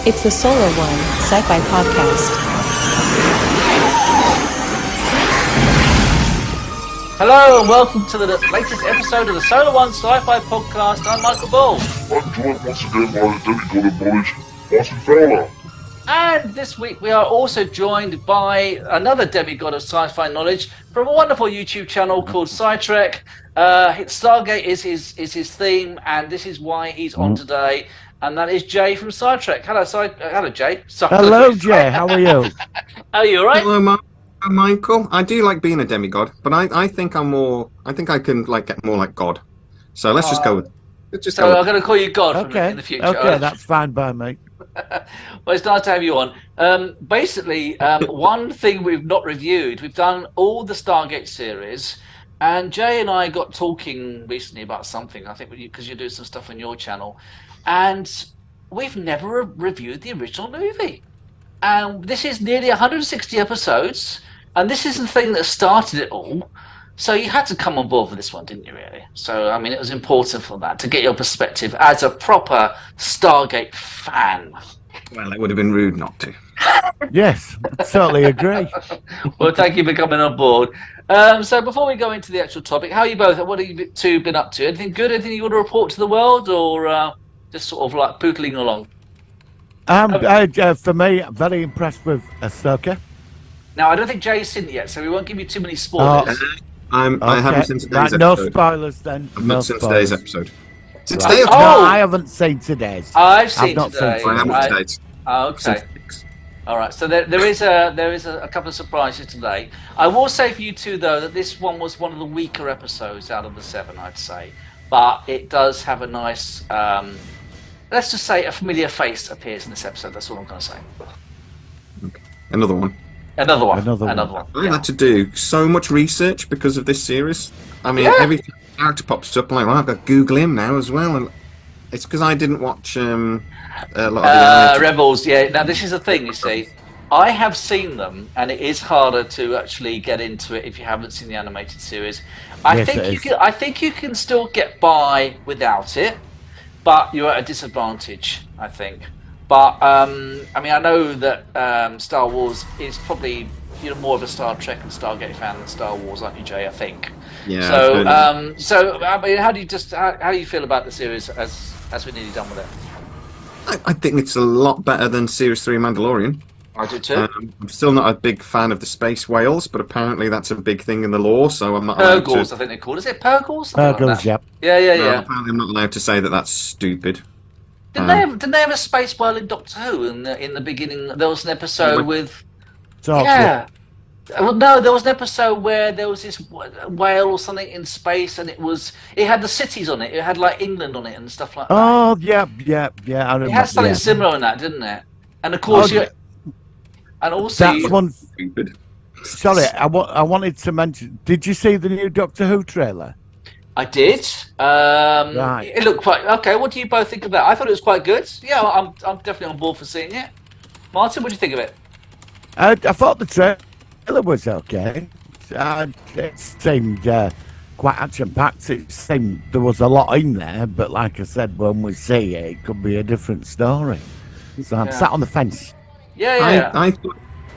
It's the Solar One Sci-Fi Podcast. Hello and welcome to the latest episode of the Solar One Sci-Fi Podcast. I'm Michael Ball. I'm joined once again by the demigod of knowledge, Martin Fowler. And this week we are also joined by another demigod of sci-fi knowledge from a wonderful YouTube channel called SciTrek. Stargate is his theme, and this is why he's on today. And that is Jay from SciTrek. Hello, Jay. Hello, Jay. How are you? Are you all right? Hello, Michael. I do like being a demigod, but I think I'm more. I think I can get more like God. So let's just go with. So I'm going to call you God in the future. Okay, that's fine by me. Well, it's nice to have you on. One thing we've not reviewed, we've done all the Stargate series, and Jay and I got talking recently about something, I think because you do some stuff on your channel, and we've never reviewed the original movie. And this is nearly 160 episodes, and this is the thing that started it all. So you had to come on board for this one, didn't you, really? So, I mean, it was important for that, to get your perspective as a proper Stargate fan. Well, it would have been rude not to. Yes, totally agree. Well, thank you for coming on board. So before we go into the actual topic, how are you both? What have you two been up to? Anything good? Anything you want to report to the world, or just sort of like pootling along? For me, I'm very impressed with Ahsoka. Now, I don't think Jay's seen it yet, so we won't give you too many spoilers. I haven't seen today's episode. No spoilers then. I've not seen today's episode. Right. No, I haven't seen today's. I've seen today's. I haven't today's. Okay. All right. So there is a couple of surprises today. I will say for you two though that this one was one of the weaker episodes out of the 7, I'd say, but it does have a nice. Let's just say a familiar face appears in this episode. That's all I'm going to say. Okay. Another one. Another one. I had to do so much research because of this series. I mean, every character pops up, I'm like, well, I've got to Google him now as well. And it's because I didn't watch a lot of the Rebels. Yeah. Now this is the thing. You see, I have seen them, and it is harder to actually get into it if you haven't seen the animated series. I think you can still get by without it, but you're at a disadvantage, I think. But I mean, I know that Star Wars is probably more of a Star Trek and Stargate fan than Star Wars, aren't you, Jay? I think. Yeah. So I mean, how do you feel about the series as we're nearly done with it? I think it's a lot better than Series 3 Mandalorian. I do too. I'm still not a big fan of the space whales, but apparently that's a big thing in the lore, so I'm not Purgles, I think they're called. Is it Purgles? Purgles, yep. Yeah. Apparently I'm not allowed to say that that's stupid. Didn't they have a space whale in Doctor Who in the beginning? There was an episode with... Yeah. Well, no, there was an episode where there was this whale or something in space, and it had the cities on it. It had like England on it and stuff like that. Oh, yeah. I remember, it has something similar in that, didn't it? And of course, and also that's one. Stupid. Sorry, I wanted to mention. Did you see the new Doctor Who trailer? I did. Right. It looked quite okay. What do you both think of that? I thought it was quite good. Yeah, I'm definitely on board for seeing it. Martin, what do you think of it? I thought the trailer was okay. It seemed quite action-packed. It seemed there was a lot in there, but like I said, when we see it, it could be a different story. So I'm sat on the fence. Yeah.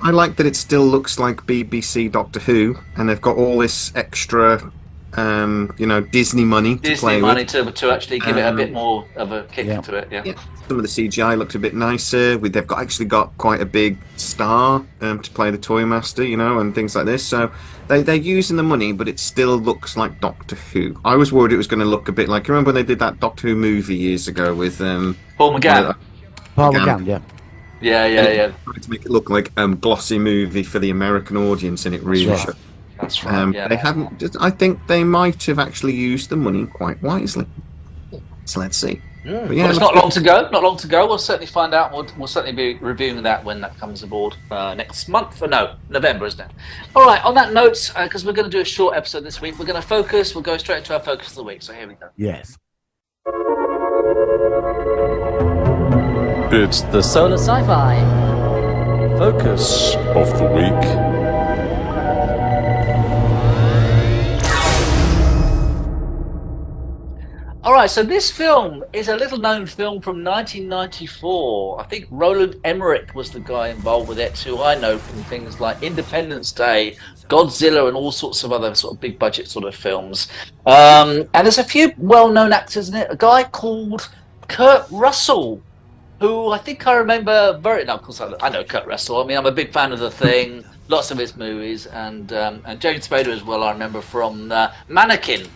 I like that it still looks like BBC Doctor Who, and they've got all this extra, Disney money to play with. to actually give it a bit more of a kick into it. Yeah. Some of the CGI looks a bit nicer. They've got quite a big star to play the Toy Master, and things like this. So they're using the money, but it still looks like Doctor Who. I was worried it was going to look a bit like. Remember when they did that Doctor Who movie years ago with Paul McGann? Paul McGann, yeah. Yeah. Tried to make it look like a glossy movie for the American audience, and it really should. That's right. They haven't. I think they might have actually used the money quite wisely. So let's see. But it's not long to go. Not long to go. We'll certainly find out. We'll certainly be reviewing that when that comes aboard next month. November, isn't it? All right. On that note, because we're going to do a short episode this week, we're going to focus. We'll go straight into our focus of the week. So here we go. Yes. It's the Solar Sci-Fi Focus of the Week. All right, so this film is a little-known film from 1994. I think Roland Emmerich was the guy involved with it, who I know from things like Independence Day, Godzilla, and all sorts of other sort of big-budget sort of films. And there's a few well-known actors in it. A guy called Kurt Russell, who I think I remember very. Now, of course, I know Kurt Russell. I mean, I'm a big fan of The Thing, lots of his movies, and James Spader as well. I remember from Mannequin.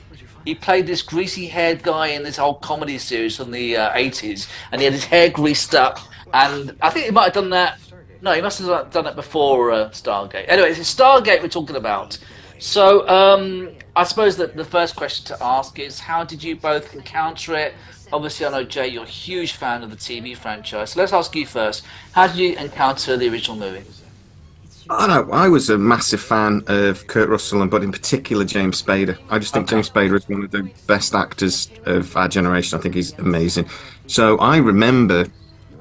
He played this greasy-haired guy in this old comedy series from the 80s, and he had his hair greased up. And I think he might have done that. No, he must have done it before Stargate. Anyway, it's Stargate we're talking about. So I suppose that the first question to ask is, how did you both encounter it? Obviously, I know, Jay, you're a huge fan of the TV franchise. So let's ask you first. How did you encounter the original movie? I was a massive fan of Kurt Russell, but in particular James Spader. I just think James Spader is one of the best actors of our generation. I think he's amazing. So I remember,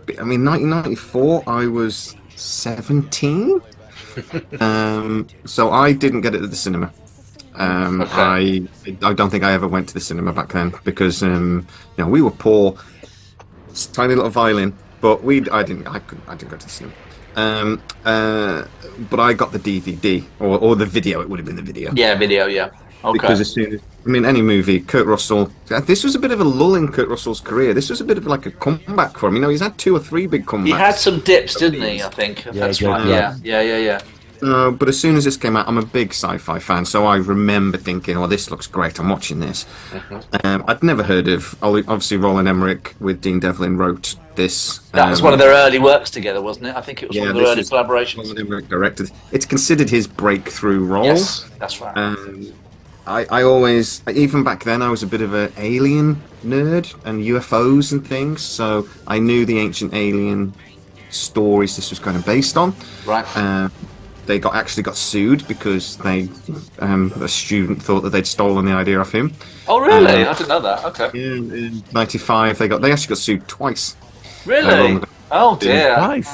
1994, I was 17. So I didn't get it at the cinema. I don't think I ever went to the cinema back then because we were poor, tiny little violin, but I didn't go to the cinema. But I got the DVD or the video. It would have been the video. Yeah, video. Yeah. Okay. Because as soon as any movie, Kurt Russell. This was a bit of a lull in Kurt Russell's career. This was a bit of like a comeback for him. He's had 2 or 3 big comebacks. He had some dips, didn't he? I think that's right. Yeah. But as soon as this came out, I'm a big sci-fi fan, so I remember thinking, "Oh, this looks great. I'm watching this." I'd never heard of. Obviously, Roland Emmerich with Dean Devlin wrote this. That was one of their early works together, wasn't it? I think it was one of their early collaborations. Roland Emmerich directed. It's considered his breakthrough role. Yes, that's right. I always, even back then, I was a bit of an alien nerd and UFOs and things, so I knew the ancient alien stories this was kind of based on. Right. They actually got sued because a student thought that they'd stolen the idea off him. Oh, really? I didn't know that. Okay. Yeah, in '95, they actually got sued twice. Really? Oh dear. Nice.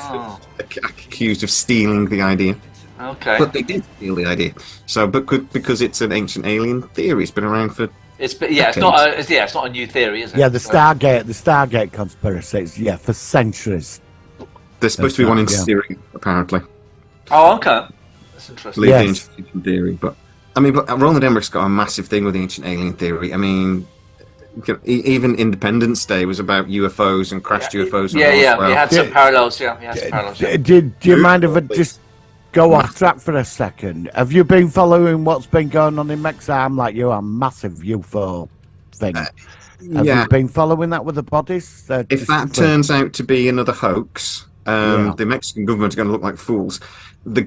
Accused of stealing the idea. Okay. But they did steal the idea. So, because it's an ancient alien theory, it's been around for. It's not a new theory, is it? Yeah, the Stargate conspiracy. For centuries. There's supposed to be one in Syria, apparently. Oh, okay. That's interesting. The ancient theory, but Roland Emmerich's got a massive thing with the ancient alien theory. I mean, even Independence Day was about UFOs and crashed UFOs. Yeah. He had some parallels. Yeah. Do you mind if I just go off track for a second? Have you been following what's been going on in Mexico? I'm like you, a massive UFO thing. Have you been following that with the bodies? If that turns out to be another hoax, the Mexican government are going to look like fools. The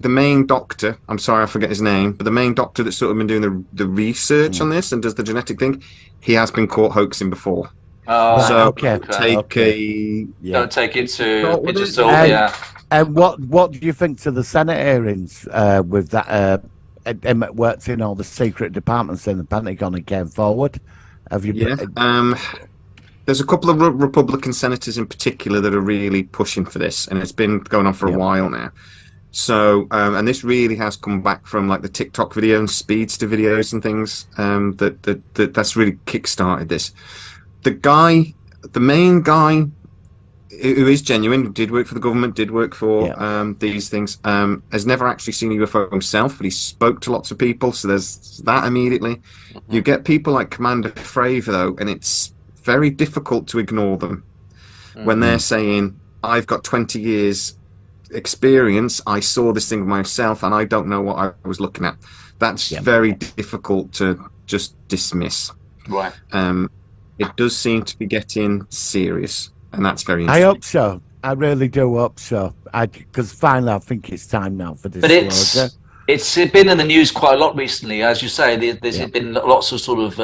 main doctor, I'm sorry I forget his name, but the main doctor that's sort of been doing the research on this and does the genetic thing, he has been caught hoaxing before. Oh, don't take it to And what do you think to the Senate hearings with that? Emmett worked in all the secret departments in the Pentagon and came forward. Have you? There's a couple of Republican senators in particular that are really pushing for this, and it's been going on for a while now. So, and this really has come back from like the TikTok video and speedster videos and things that's really kickstarted this. The main guy who is genuine, did work for the government, did work for these things, has never actually seen a UFO himself, but he spoke to lots of people, so there's that immediately. You get people like Commander Fravor, though, and it's very difficult to ignore them when they're saying, I've got 20 years experience, I saw this thing myself, and I don't know what I was looking at. That's very difficult to just dismiss. Right. It does seem to be getting serious, and that's very interesting. I hope so. I really do hope so. Because finally, I think it's time now for disclosure. But it's been in the news quite a lot recently, as you say. There's been lots of sort of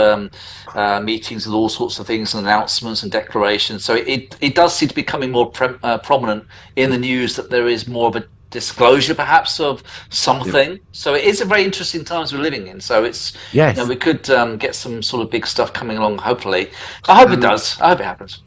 meetings with all sorts of things, and announcements and declarations. So it does seem to be becoming more prominent in the news that there is more of a disclosure, perhaps, of something. So it is a very interesting times we're living in. So it's we could get some sort of big stuff coming along. Hopefully, I hope it does. I hope it happens.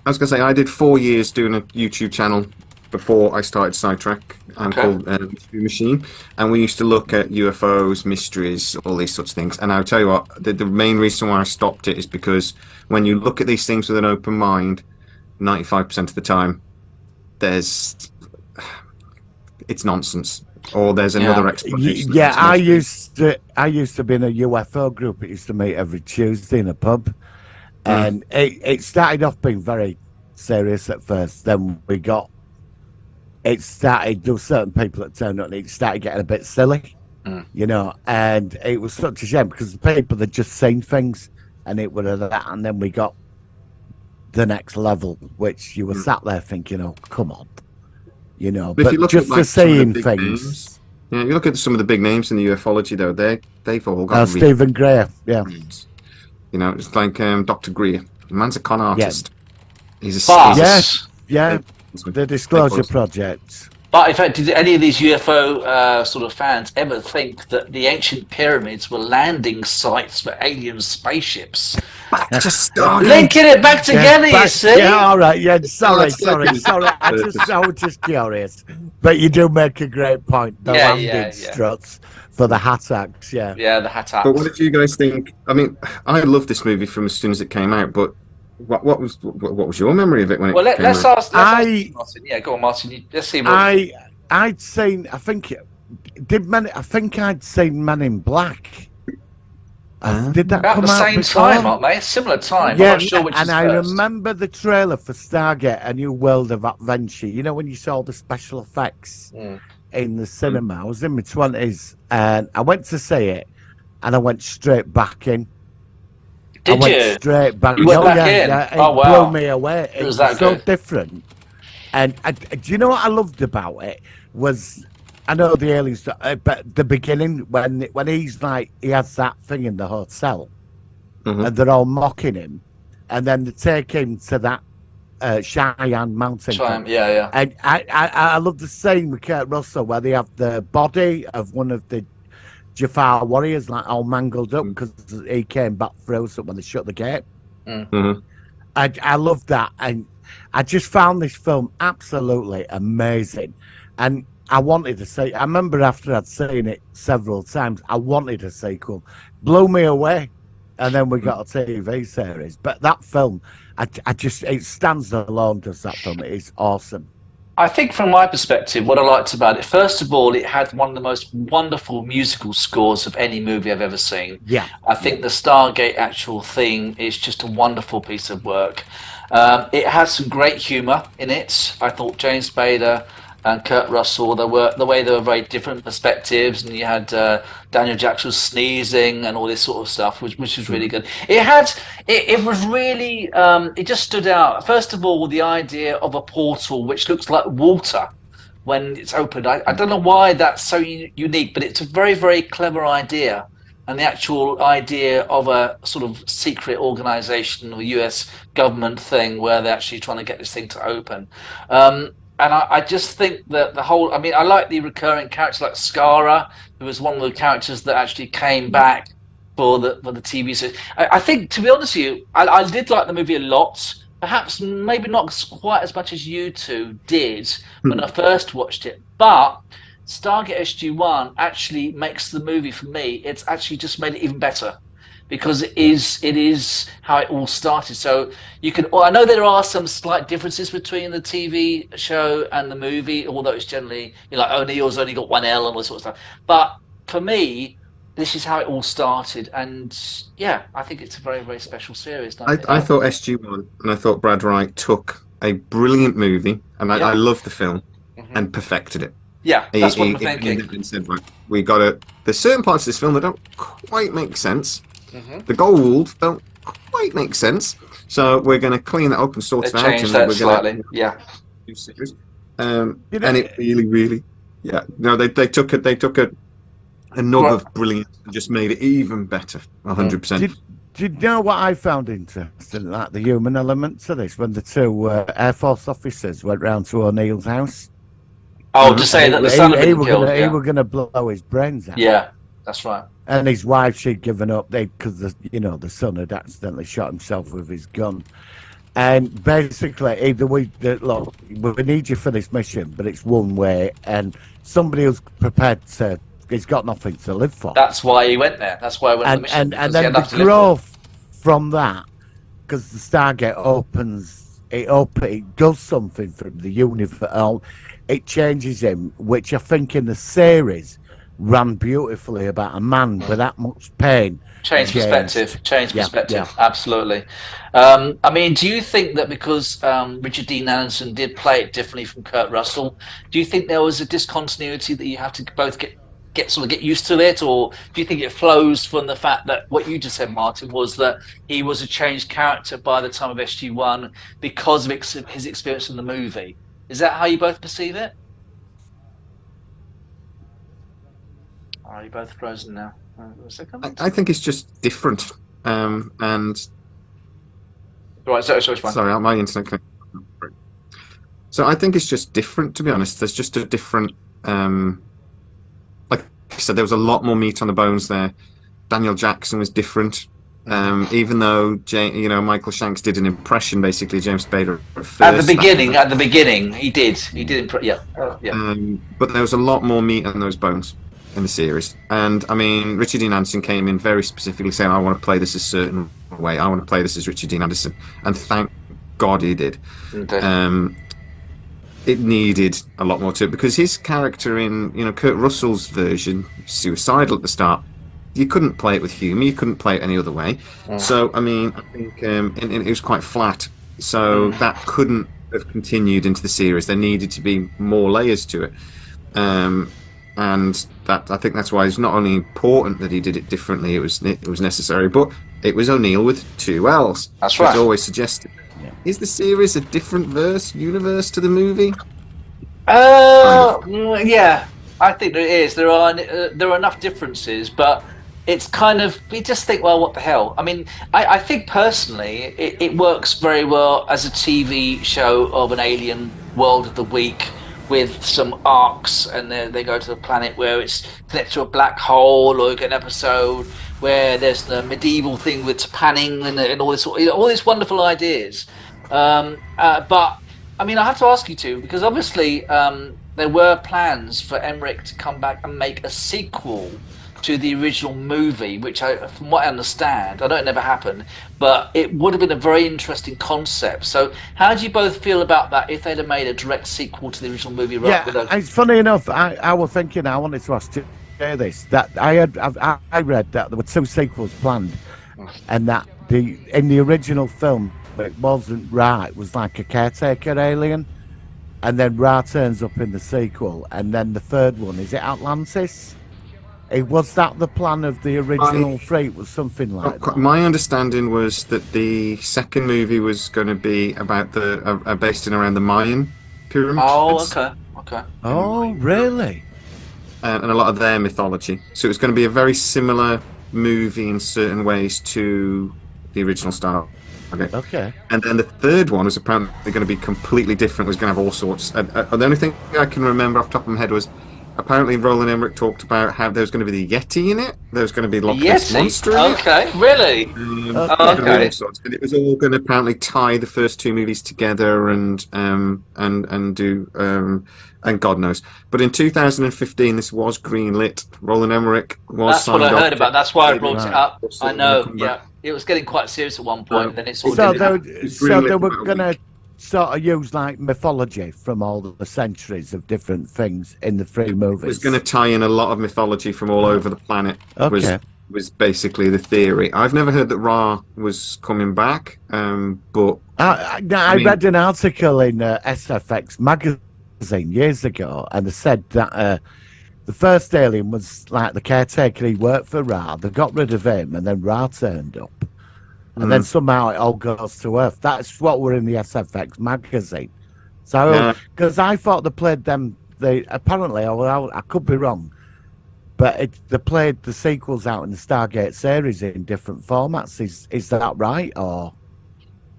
I was going to say, I did 4 years doing a YouTube channel before I started SciTrek. I'm called Mystery Machine, and we used to look at UFOs, mysteries, all these sorts of things. And I'll tell you what, the main reason why I stopped it is because when you look at these things with an open mind, 95% of the time, it's nonsense, or there's another explanation. Yeah, I used to be in a UFO group. It used to meet every Tuesday in a pub, and it started off being very serious at first. Then there were certain people that turned up, and it started getting a bit silly, you know. And it was such a shame because the people had just seen things, and it was that, and then we got the next level, which you were sat there thinking, "Oh, come on." You know, but just for saying things. Yeah, you look at some of the big names in the ufology, though. They've all got. Stephen Greer, yeah. You know, it's like Dr. Greer. The man's a con artist. Yeah. He's a the Disclosure Project. But in fact, did any of these UFO sort of fans ever think that the ancient pyramids were landing sites for alien spaceships? Linking it back together, you see? Yeah, all right. Yeah, sorry. I was just curious. But you do make a great point. The landing struts for the Hattacks, yeah. Yeah, the Hattacks. But what did you guys think? I mean, I loved this movie from as soon as it came out, but what was your memory of it when it came out? Let's ask Martin. Yeah, go on, Martin. Let's see. I'd seen. I think I'd seen Men in Black. Did that about come the out same before? time, aren't they? Similar time. Yeah, I'm not sure which is I first. remember the trailer for Stargate: A New World of Adventure. You know when you saw the special effects in the cinema. I was in my 20s, and I went to see it, and I went straight back in. Did you? Went straight back. You went back in? Yeah, it wow. blew me away. It was that so good? different. And do you know what I loved about it was, I know the aliens, but the beginning when he's like, he has that thing in the hotel, and they're all mocking him, and then they take him to that Cheyenne Mountain. Yeah. And I love the scene with Kurt Russell where they have the body of one of the Jafar warriors like all mangled up because he came back through when they shut the gate. I love that, and I just found this film absolutely amazing, and I wanted to see. I remember after I'd seen it several times, I wanted a sequel. Blew me away, and then we got a TV series. But that film, it stands alone. Does that film? It is awesome. I think from my perspective, what I liked about it, first of all, it had one of the most wonderful musical scores of any movie I've ever seen. Yeah. I think the Stargate actual theme is just a wonderful piece of work. It had some great humour in it. I thought James Spader and Kurt Russell, the way they were very different perspectives, and you had Daniel Jackson sneezing and all this sort of stuff, which was really good. It was really, it just stood out. First of all, the idea of a portal which looks like water when it's opened. I don't know why that's so unique, but it's a very, very clever idea. And the actual idea of a sort of secret organization or US government thing where they're actually trying to get this thing to open. And I just think that the whole, I mean, I like the recurring characters like Skara, who was one of the characters that actually came back for the TV series. I think, to be honest with you, I did like the movie a lot. Perhaps maybe not quite as much as you two did when I first watched it. But Stargate SG-1 actually makes the movie, for me, it's actually just made it even better. Because it is how it all started. So you can. I know there are some slight differences between the TV show and the movie, although it's generally O'Neill's only got one L and all this sort of stuff. But for me, this is how it all started, and yeah, I think it's a very, very special series. I thought SG-1 and I thought Brad Wright took a brilliant movie, and I loved the film and perfected it. Yeah, that's what I'm thinking. And said, right, we got to. There's certain parts of this film that don't quite make sense. The gold don't quite make sense, so we're going to clean that up and sort it out. Change that slightly, yeah. And it really, they took a nub of brilliance and just made it even better, 100%. Did you know what I found interesting, like the human element to this, when the two Air Force officers went round to O'Neill's house? Oh, to say that the son had been killed. He was going to blow his brains out. Yeah, that's right. And his wife, she'd given up because the son had accidentally shot himself with his gun. And basically, either look, we need you for this mission, but it's one way, and somebody who's prepared to, he's got nothing to live for. That's why he went there. That's why he went on the mission. And then the growth from that, because the Stargate it does something from the universe. It changes him, which I think in the series ran beautifully about a man with that much pain. Change perspective. Yeah. Absolutely. I mean, do you think that because Richard Dean Anderson did play it differently from Kurt Russell, do you think there was a discontinuity that you have to both get used to it, or do you think it flows from the fact that what you just said, Martin, was that he was a changed character by the time of SG-1 because of his experience in the movie? Is that how you both perceive it? Are you both frozen now? A second. I think it's just different. And Right, sorry, my internet connection. So I think it's just different, to be honest. There's just a different. Like I said, there was a lot more meat on the bones there. Daniel Jackson was different. Even though Michael Shanks did an impression, basically James Spader at first. At the beginning, he did. Yeah. But there was a lot more meat on those bones in the series. And I mean, Richard Dean Anderson came in very specifically saying, I want to play this a certain way. I want to play this as Richard Dean Anderson. And thank God he did. Okay. It needed a lot more to it, because his character in, Kurt Russell's version, suicidal at the start, you couldn't play it with humour, you couldn't play it any other way. So, I mean, I think it was quite flat. So that couldn't have continued into the series. There needed to be more layers to it. And I think that's why it's not only important that he did it differently, it was necessary, but it was O'Neill with 2 L's. That's right. It's always suggested. Yeah. Is the series a different universe to the movie? Yeah, I think there is. There are enough differences, but it's kind of, we just think, well, what the hell? I mean, I think personally it works very well as a TV show of an alien world of the week, with some arcs, and they go to a planet where it's connected to a black hole, or you get an episode where there's the medieval thing with panning and all these wonderful ideas. But I mean, I have to ask you two, because obviously there were plans for Emmerich to come back and make a sequel to the original movie, which, from what I understand, I know it never happened, but it would have been a very interesting concept. So how do you both feel about that, if they'd have made a direct sequel to the original movie? It's funny enough, I was thinking, I wanted to ask you this, that I read that there were 2 sequels planned, and that in the original film, it wasn't Ra, it was like a caretaker alien, and then Ra turns up in the sequel, and then the third one, is it Atlantis? Was that the plan of the original 3? It was something like that. My understanding was that the second movie was going to be about based in around the Mayan pyramids. Oh, okay. Oh, really? And a lot of their mythology. So it was going to be a very similar movie in certain ways to the original Stargate. Okay. And then the third one was apparently going to be completely different. It was going to have all sorts. The only thing I can remember off the top of my head was, apparently Roland Emmerich talked about how there was going to be the Yeti in it. There was going to be Loch Ness Monster in it. Okay, really? Okay. And it was all going to apparently tie the first 2 movies together and do and God knows. But in 2015, this was greenlit. Roland Emmerich was. That's what I heard about. That's why I brought it up. I know. Yeah, it was getting quite serious at one point. Then it's all. So they were going to sort of use like mythology from all the centuries of different things in the 3 movies. It was going to tie in a lot of mythology from all over the planet. Okay. Was basically the theory. I've never heard that Ra was coming back, but I read an article in SFX magazine years ago, and they said that the first alien was like the caretaker. He worked for Ra. They got rid of him, and then Ra turned up. And then somehow it all goes to Earth. That's what were in the SFX magazine. So, because I thought they played them, apparently, I could be wrong, but they played the sequels out in the Stargate series in different formats. Is that right, or?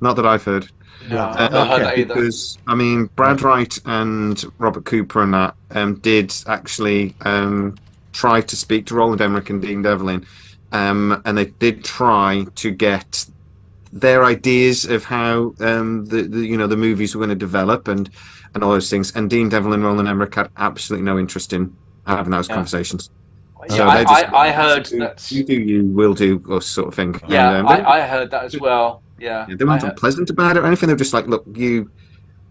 Not that I've heard. No, I've not heard that either. Because, I mean, Brad Wright and Robert Cooper and that did actually try to speak to Roland Emmerich and Dean Devlin. And they did try to get their ideas of how the movies were going to develop and all those things. And Dean Devlin and Roland Emmerich had absolutely no interest in having those conversations. Yeah, So they just, I heard that. You do you, we'll do us sort of thing. Yeah, And, I heard that as well. Yeah, they weren't unpleasant about it or anything. They were just like, look, it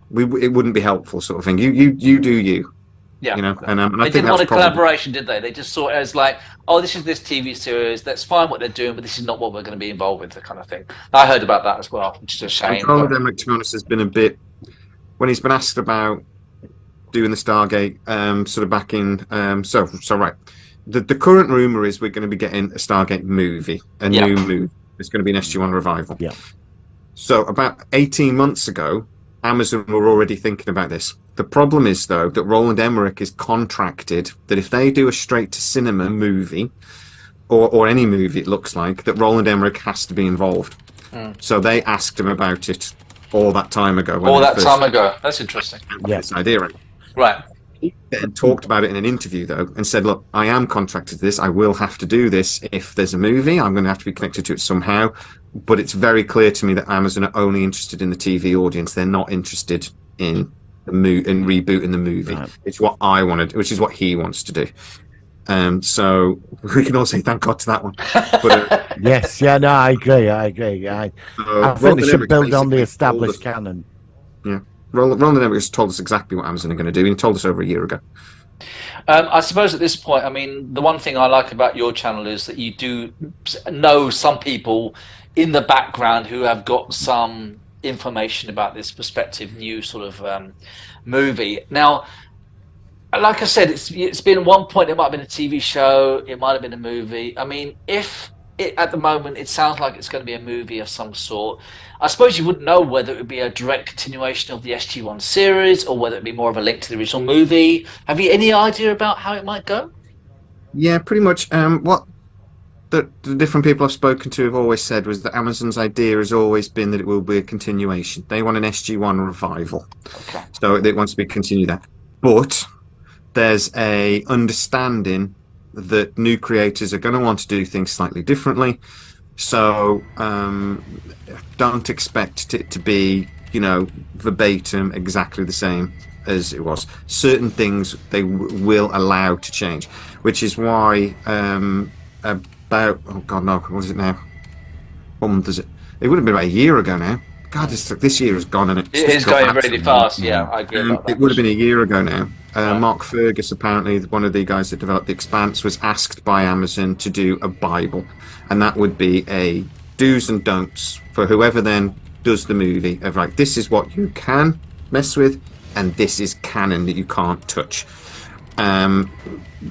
wouldn't be helpful, sort of thing. You do you. Yeah, and they I think didn't want a probably... collaboration, did they? They just saw it as like, oh, this is this TV series. That's fine what they're doing, but this is not what we're going to be involved with, the kind of thing. I heard about that as well, which is a shame. Roland Emmerich, to be honest, has been a bit, when he's been asked about doing the Stargate, sort of back in, so right. The current rumor is we're going to be getting a Stargate movie, new movie. It's going to be an SG-1 revival. Yeah. So about 18 months ago, Amazon were already thinking about this. The problem is, though, that Roland Emmerich is contracted that if they do a straight-to-cinema movie, or any movie, it looks like, that Roland Emmerich has to be involved. So they asked him about it all that time ago. That's interesting. This idea. Right. He then talked about it in an interview, though, and said, look, I am contracted to this. I will have to do this if there's a movie. I'm going to have to be connected to it somehow. But it's very clear to me that Amazon are only interested in the TV audience. They're not interested in rebooting the movie. Right. It's what I wanted, which is what he wants to do. So we can all say thank God to that one. But, yes, yeah, no, I agree. I think they should build on the established canon. Yeah. Roland Emmerich has told us exactly what Amazon are going to do. He told us over a year ago. I suppose at this point, I mean, the one thing I like about your channel is that you do know some people in the background who have got some information about this prospective new sort of movie. Now, like I said, it's been at one point, it might have been a TV show, it might have been a movie. I mean, at the moment it sounds like it's going to be a movie of some sort, I suppose you wouldn't know whether it would be a direct continuation of the SG-1 series or whether it would be more of a link to the original movie. Have you any idea about how it might go? Yeah, pretty much. What the different people I've spoken to have always said was that Amazon's idea has always been that it will be a continuation. They want an SG-1 revival. Okay. So they want to be continue that. But there's a understanding that new creators are going to want to do things slightly differently. So don't expect it to be, verbatim exactly the same as it was. Certain things they will allow to change, which is why about, oh God, no, what is it now? What month is it? It would have been about a year ago now. God, this year has gone, and it is going really fast. Yeah, I agree about that. It would have been a year ago now. Mark Fergus, apparently one of the guys that developed The Expanse, was asked by Amazon to do a Bible, and that would be a do's and don'ts for whoever then does the movie of like, this is what you can mess with, and this is canon that you can't touch.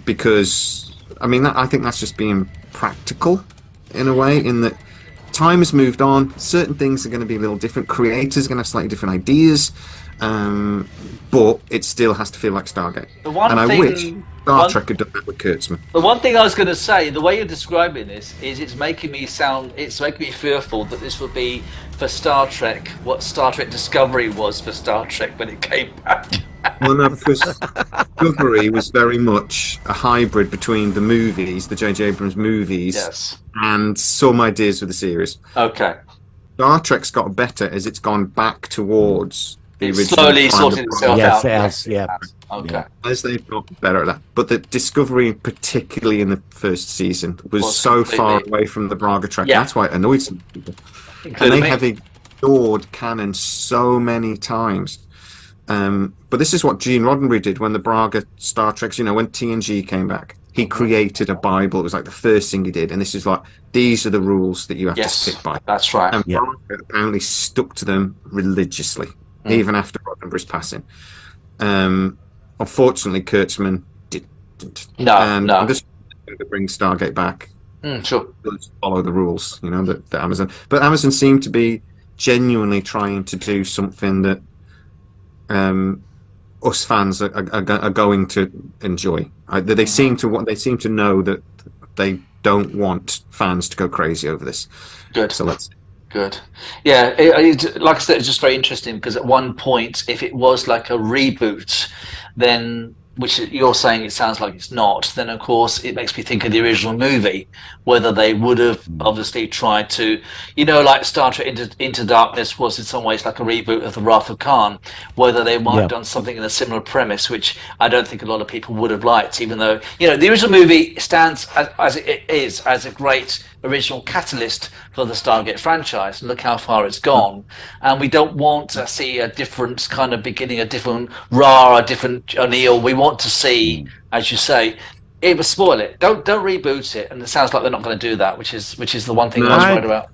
Because I mean, I think that's just being practical in a way, in that time has moved on. Certain things are going to be a little different. Creators are going to have slightly different ideas, but it still has to feel like Stargate. I wish Star Trek had done that with Kurtzman. The one thing I was going to say, the way you're describing this, is it's making me fearful that this would be for Star Trek what Star Trek Discovery was for Star Trek when it came back. Well, no, because Discovery was very much a hybrid between the movies, the J.J. Abrams movies, yes, and some ideas of the series. Okay. Star Trek's got better as it's gone back towards the original. Slowly sorting itself out. Yes, yeah. Okay. Yeah. As they've got better at that. But the Discovery, particularly in the first season, was so far away from the Braga Trek. Yeah. That's why it annoyed some people. Including and they me. have ignored canon so many times. But this is what Gene Roddenberry did when the Braga Star Treks, when TNG came back. He created a Bible. It was like the first thing he did. And this is like, these are the rules that you have to stick by. That's right. And Braga apparently stuck to them religiously, even after Roddenberry's passing. Unfortunately, Kurtzman didn't. No. I'm just going to bring Stargate back. Sure. Let's follow the rules, that Amazon. But Amazon seemed to be genuinely trying to do something that us fans are going to enjoy. They seem to know that they don't want fans to go crazy over this. Good. So let's. Good. Yeah, like I said, it's just very interesting because at one point, if it was like a reboot, then which you're saying it sounds like it's not, then of course it makes me think of the original movie, whether they would have obviously tried to, like Star Trek Into Darkness was in some ways like a reboot of The Wrath of Khan, whether they might have done something in a similar premise, which I don't think a lot of people would have liked, even though, the original movie stands as it is, as a great original catalyst for the Stargate franchise. Look how far it's gone, and we don't want to see a different kind of beginning, a different Ra, a different O'Neill. We want to see, as you say, it would spoil it. Don't reboot it, and it sounds like they're not going to do that, which is the one thing I was worried about.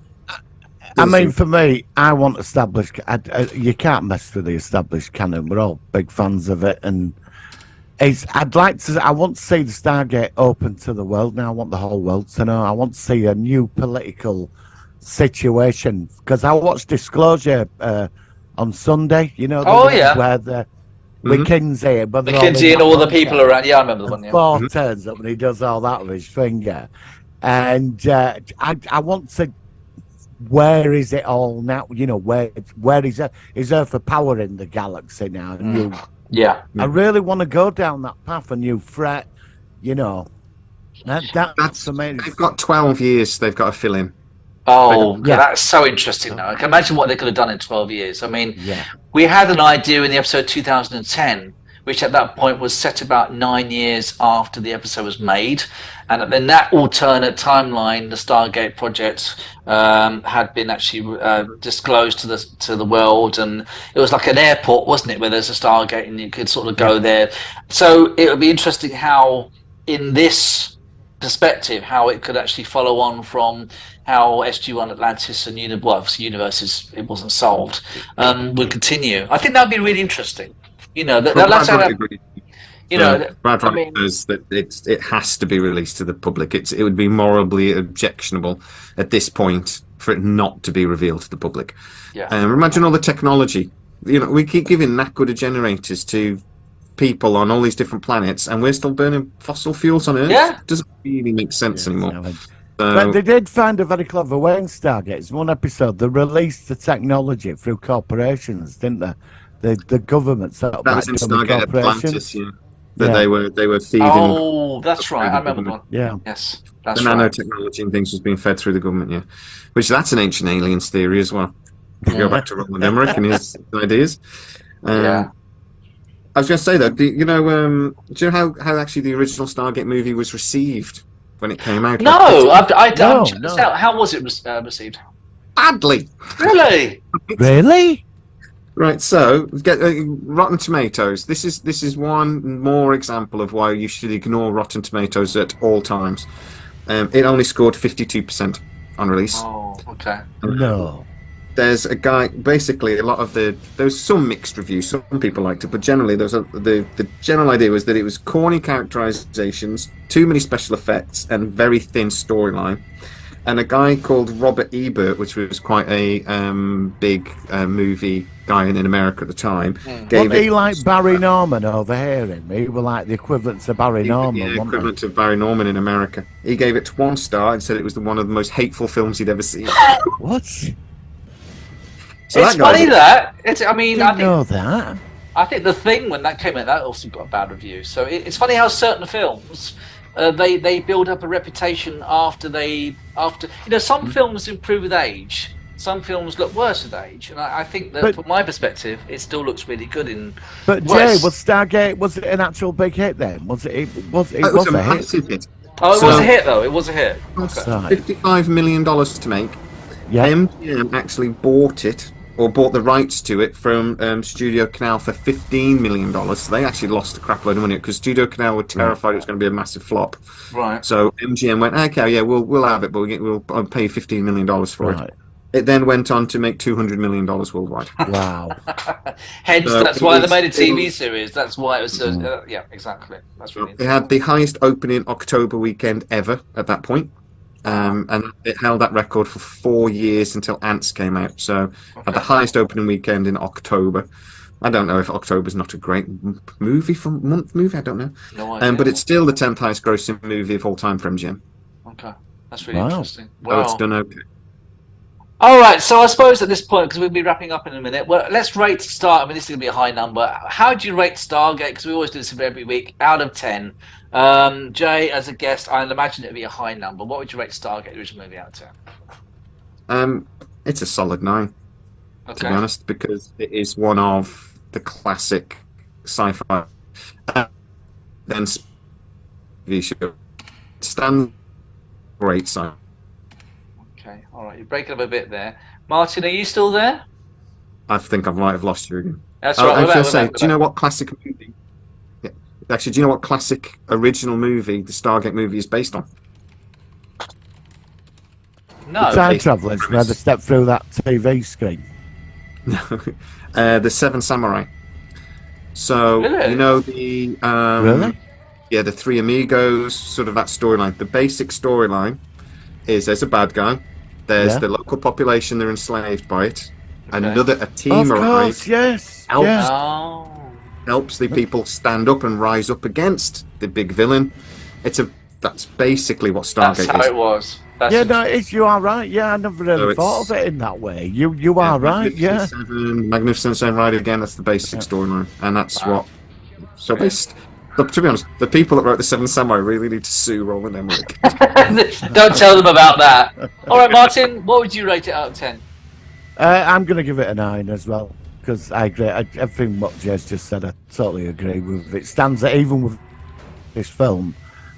I mean, for me, I want established. You can't mess with the established canon. We're all big fans of it, and I want to see the Stargate open to the world now. I want the whole world to know. I want to see a new political situation, because I watched Disclosure on Sunday. Where the McKinsey and all the people around. Yeah, I remember the one. Yeah. Thor turns up and he does all that with his finger, and I want to. Where is it all now? Where is Earth a power in the galaxy now? And I really want to go down that path, a new threat. That's for me. They've got 12 years. They've got to fill in. Oh, that's so interesting now. I can imagine what they could have done in 12 years. I mean, we had an idea in the episode 2010, which at that point was set about 9 years after the episode was made. And then that alternate timeline, the Stargate project, had been actually disclosed to the world. And it was like an airport, wasn't it, where there's a Stargate and you could sort of go there. So it would be interesting how, in this perspective, how it could actually follow on from how SG-1 Atlantis and Universes, it wasn't solved, would continue. I think that'd be really interesting. Brad Wright says that it has to be released to the public. It would be morally objectionable at this point for it not to be revealed to the public. Imagine all the technology. We keep giving that good of generators to people on all these different planets, and we're still burning fossil fuels on Earth. It doesn't really make sense anymore. But they did find a very clever way in Stargate. One episode, they released the technology through corporations, didn't they? The government set up that was in Stargate Atlantis, that they were feeding. Oh, that's right. I remember one. Yeah. Yes, that's the right. nanotechnology and things was being fed through the government. Which that's an ancient aliens theory as well. If you go back to Roland Emmerich and his ideas. I was going to say though, do you know how actually the original Stargate movie was received when it came out? No, no. How was it received? Badly. Really? Really? Right, so get Rotten Tomatoes. This is one more example of why you should ignore Rotten Tomatoes at all times. It only scored 52% on release. Oh, okay. No. There's a guy. Basically, there's some mixed reviews. Some people liked it, but generally, the general idea was that it was corny characterizations, too many special effects, and very thin storyline. And a guy called Robert Ebert, which was quite a big movie guy in America at the time, gave it. He like Barry Norman over here? He was like the equivalent to Barry Norman. Yeah, equivalent to Barry Norman in America. He gave it 1 star and said it was one of the most hateful films he'd ever seen. What? So it's funny that I didn't know that. I think The Thing, when that came out, that also got a bad review. So it's funny how certain films. They build up a reputation after some films improve with age, some films look worse with age, and I think that from my perspective it still looks really good in. But Jay, was Stargate, was it an actual big hit then? Was it was a massive hit. Oh, it was a hit though. It was a hit. Okay. $55 million to make. MGM actually bought it, or bought the rights to it from Studio Canal for $15 million. So they actually lost a crap load of money because Studio Canal were terrified it was going to be a massissive flop. Right. So MGM went, okay, yeah, we'll have it, but we'll pay you $15 million for it. It then went on to make $200 million worldwide. Wow. Hence, that's why they made a TV series. That's why it was. Yeah, exactly. That's really. It had the highest opening October weekend ever at that point. And it held that record for 4 years until Ants came out. So had the highest opening weekend in October. I don't know if October's not a great month movie. I don't know. No idea. But it's still the 10th highest grossing movie of all time for MGM. Okay, that's really interesting. Wow. So it's done okay. All right, so I suppose at this point, because we'll be wrapping up in a minute, well, let's rate Star. I mean, this is going to be a high number. How do you rate Stargate? Because we always do this every week, out of 10. Jay, as a guest, I'd imagine it'd be a high number. What would you rate Stargate, the original movie, out of 10? It's a solid 9, to Okay. be honest, because it is one of the classic sci-fi. Then TV show stand great sci. Okay, all right. You're breaking up a bit there. Martin, are you still there? I think I might have lost you again. That's I right. was we're going back, to say, we're do you know back. what classic movie? Yeah. Actually, do you know what classic original movie the Stargate movie is based on? No. Time based- travelers where they step through that TV screen. The Seven Samurai. So Really? you know the Really? yeah, the Three Amigos, sort of that storyline. The basic storyline is there's a bad guy, there's Yeah. the local population, they're enslaved by it. Okay. A team Of course, arrives, yes. Help. Yeah. Oh. helps the people stand up and rise up against the big villain. That's basically what That's Stargate how is. it was. That's Yeah, no, you are right. Yeah, I never really So thought it's- of it in that way. You are right, yeah. Magnificent Seven, right again. That's the basic storyline, and that's Wow. what. So Okay. look, to be honest, the people that wrote the Seven Samurai really need to sue Roland Emmerich. Don't tell them about that. All right, Martin, what would you rate it out of 10? I'm going to give it a 9 as well, because I agree. Everything what Jay's just said, I totally agree with. It stands out, even with this film,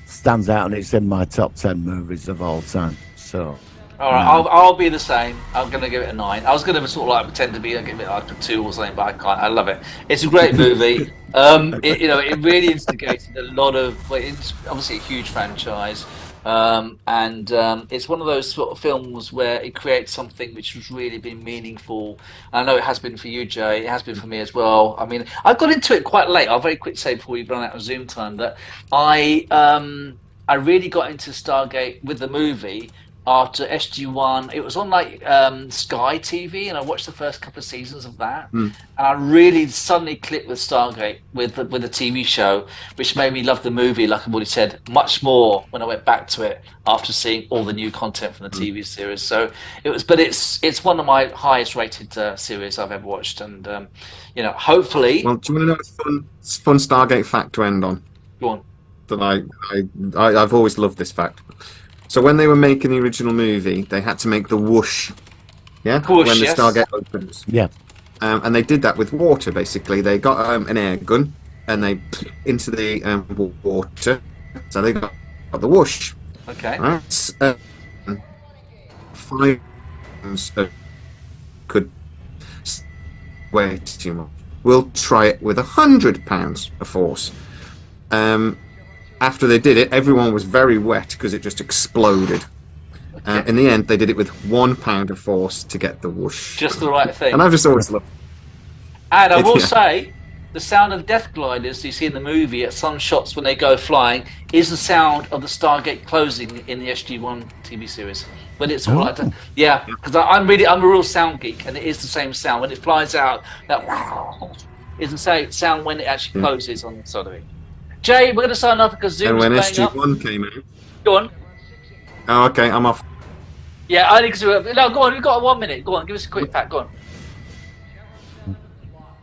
stands out, and it's in my top 10 movies of all time. So, All right, I'll be the same. I'm going to give it a 9. I was going to sort of like pretend to be give it like a 2 or something, but I can't. I love it. It's a great movie. It really instigated a lot of. Well, it's obviously a huge franchise, and it's one of those sort of films where it creates something which has really been meaningful. I know it has been for you, Jay. It has been for me as well. I mean, I got into it quite late. I'll very quick say before we run out of Zoom time that I really got into Stargate with the movie after SG1. It was on like Sky TV, and I watched the first couple of seasons of that. And I really suddenly clicked with Stargate with the TV show, which made me love the movie, like I've already said, much more when I went back to it after seeing all the new content from the TV series. So it's one of my highest rated series I've ever watched, and hopefully. Well, do you want to know a fun Stargate fact to end on? Go on. That I've always loved this fact. So when they were making the original movie, they had to make the whoosh, yeah, Whoosh, when the yes. Stargate opens. yeah. And they did that with water. Basically, they got an air gun and they put into the water, so they got the whoosh. Okay. Right? 5 pounds could weigh too much. We'll try it with 100 pounds of force. After they did it, everyone was very wet because it just exploded. In the end, they did it with 1 pound of force to get the whoosh. Just the right thing. And I've just always loved. And I will Yeah. say, the sound of death gliders you see in the movie at some shots when they go flying is the sound of the Stargate closing in the SG1 TV series. When it's all like that. Yeah, because I'm a real sound geek, and it is the same sound. When it flies out, that is the same sound when it actually closes on the soldering. Jay, we're going to sign off because And Zoom's when playing up. SG1 came out, Go on. oh, okay, I'm off. Yeah, I think so. No, go on. We've got 1 minute. Go on. Give us a quick fact. Go on.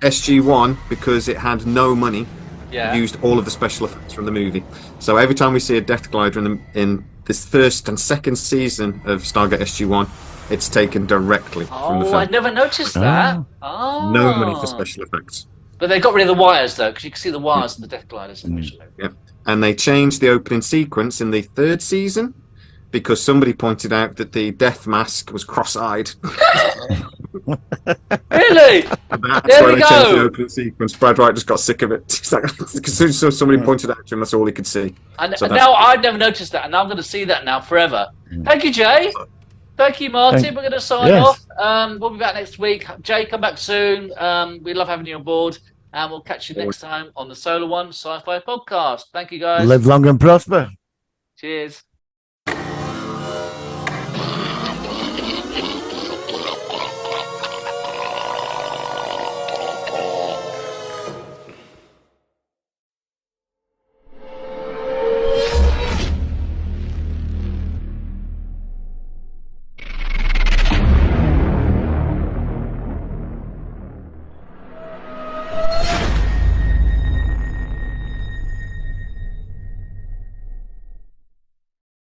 SG1, because it had no money, Yeah. used all of the special effects from the movie. So every time we see a death glider in this first and second season of Stargate SG1, it's taken directly from the Oh, film. I never noticed that. Oh. No money for special effects. But they got rid of the wires, though, because you can see the wires in the death gliders in the original movie. Yeah. And they changed the opening sequence in the third season because somebody pointed out that the death mask was cross-eyed. Really? That's There why we they changed the go. opening sequence. Brad Wright just got sick of it. Because somebody pointed out to him, that's all he could see. And So now I've never noticed that, and now I'm going to see that now forever. Thank you, Jay. Thank you, Martin. We're going to sign Yes. off. We'll be back next week. Jay, come back soon. We love having you on board, and we'll catch you next time on the Solar One Sci-Fi Podcast. Thank you, guys. Live long and prosper. Cheers.